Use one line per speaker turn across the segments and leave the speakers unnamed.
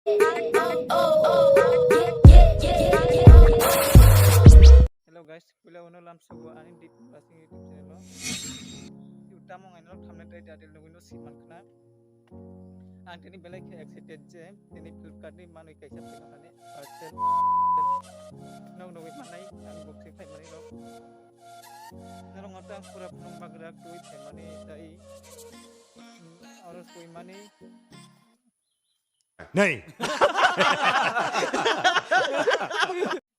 Hello guys, pula uno lam sugo ani di passing YouTube channel lo. Utama ngai no thamne dai dadil no window siman khna. Ang tini belai ke excited je tini Flipkart ni manui kaisa pekane parcel. No no we manai ang boxing phai mani lo. Nalo ngata pura phang bagrak tui phai mani dai. Aros koi mani
नहीं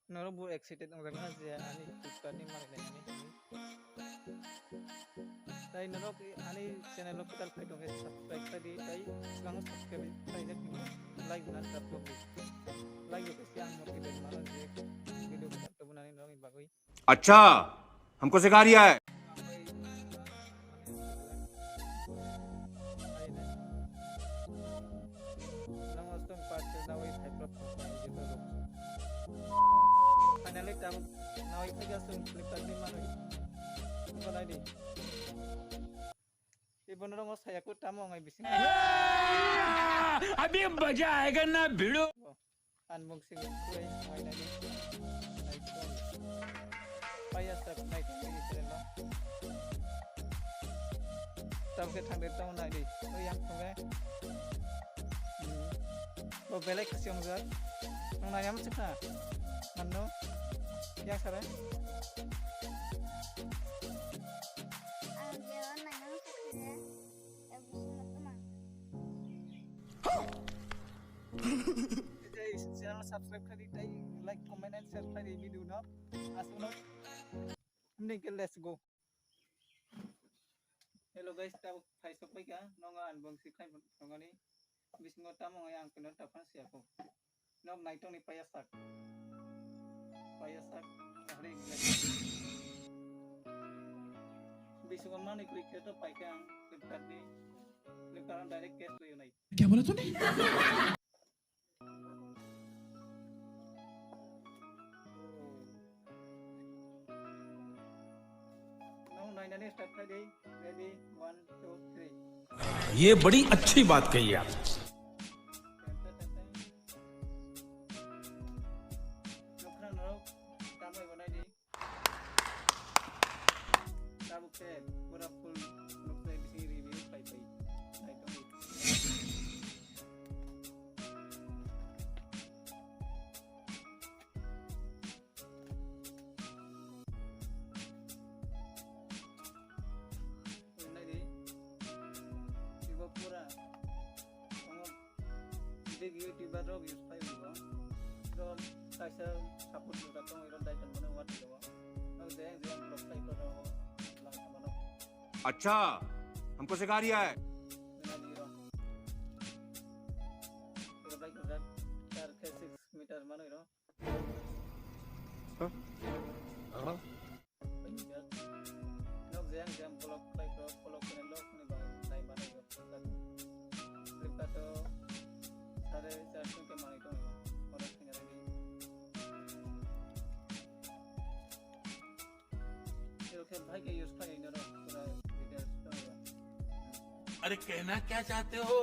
noro bu excited ang ragna je ani Flipkart ni manai ani. Dai noro ani channel lo kital phai dong subscribe khai di dai lang subscribe khai na ki like na tap lo like yo kasi ang motivate mano je video ko to bunani noro bagoi
अच्छा हमको सिखा रिया है
finally kamu nawai saja sung Flipkart ni manoi balai di ibon rong saya ku tamo ngai bising
अभी मजा आएगा ना भिड़ो
unboxing kuai ngai na ni paya sab nai ni channel tao ke thang de tao nai di oi yang thong bo belai kasiong zat nong na yam chikha manno yang sare channel subscribe kari tai like comment and share kari video no asuno ning let's go hello guys tao phai sok pai ka nonga unboxing khai nongani bisingo tamo yang kena tapan siapa nok nai tong ni payasak hari bisingo mani klik to pai ka Flipkart ni Flipkart direct cash lo nai
क्या बोला तूने
no nai nani start khai dei ready 1 2 3
ये बड़ी अच्छी बात कही आप
YouTuber ro views pai ho so kaisa support juga tong iron dai tan mana wat ho no de je blog pai ko ro lang mano
अच्छा हमको सिखा रिया है
ro bai ko da 4 ke 6 meter mano ro no je blog pai ko blog ne log ne ba dai mano ro Flipkart to सारे 400 के माने तो और singer भी ये के भाई के यूज फाइन नो पूरा डिटेल्स तो
अरे कहना क्या चाहते हो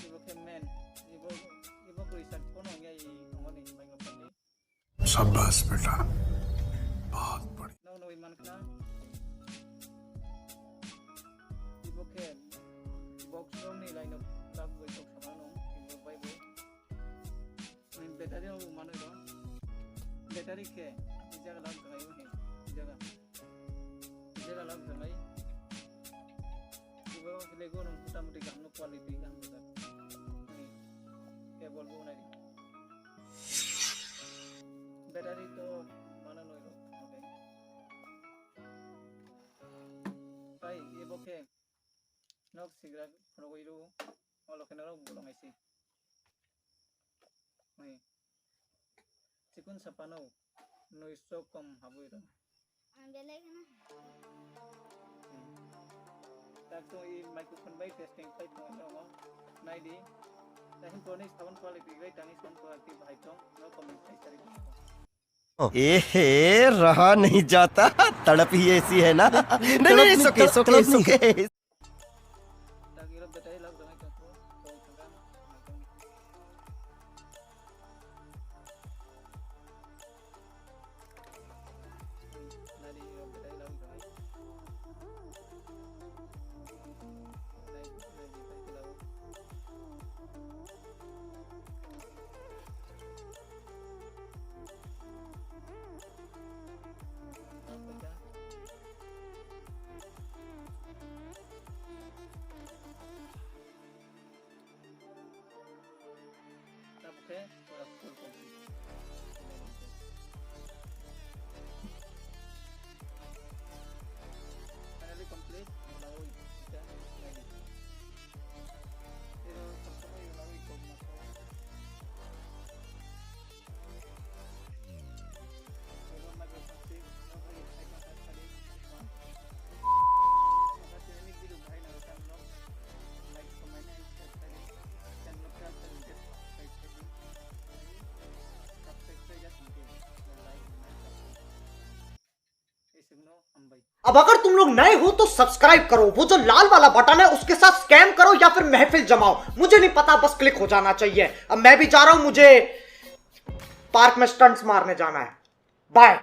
ये के मैन ये को रिसर्च को ना ये हमने भाई को पढ़ी
शाबाश बेटा बहुत बढ़िया
नो ईमान का ये के बॉक्स रो नहीं line up tab gue tok sama nong ibu bai bu main battery no mano ro battery ke jaga lag gai he jaga lag gai ibu lego no muta muti kam no quality kam no ke bolbo na di battery to mano no ro pai ibu ke nok sigra no iru Kalau kena orang bolong isi, nih, cikun sapano, noiso kom habu itu.
Ambil lagi na.
Tak tu i microphone by testing fight tu orang, naik di, dah ini konis tahun quality baik, tani tahun quality baik tu, no comment saya cari.
एहे रहा नहीं जाता तड़प ही ऐसी है ना नहीं नहीं सुके सुके सुके
थे पूरा फुल कंप्लीट फाइनली कंप्लीट लाओ इतना ready pero tampoco yo la voy con más pero más que así no voy a hacer más salir ahora tiene que ir un baile a hacerlo like comment and share channel का channel subscribe से या सुनते like ऐसे no हम भाई
अब अगर तुम लोग नए हो तो सब्सक्राइब करो, वो जो लाल वाला बटन है उसके साथ स्कैम करो या फिर महफिल जमाओ, मुझे नहीं पता, बस क्लिक हो जाना चाहिए। अब मैं भी जा रहा हूं, मुझे पार्क में स्टंट्स मारने जाना है। बाय।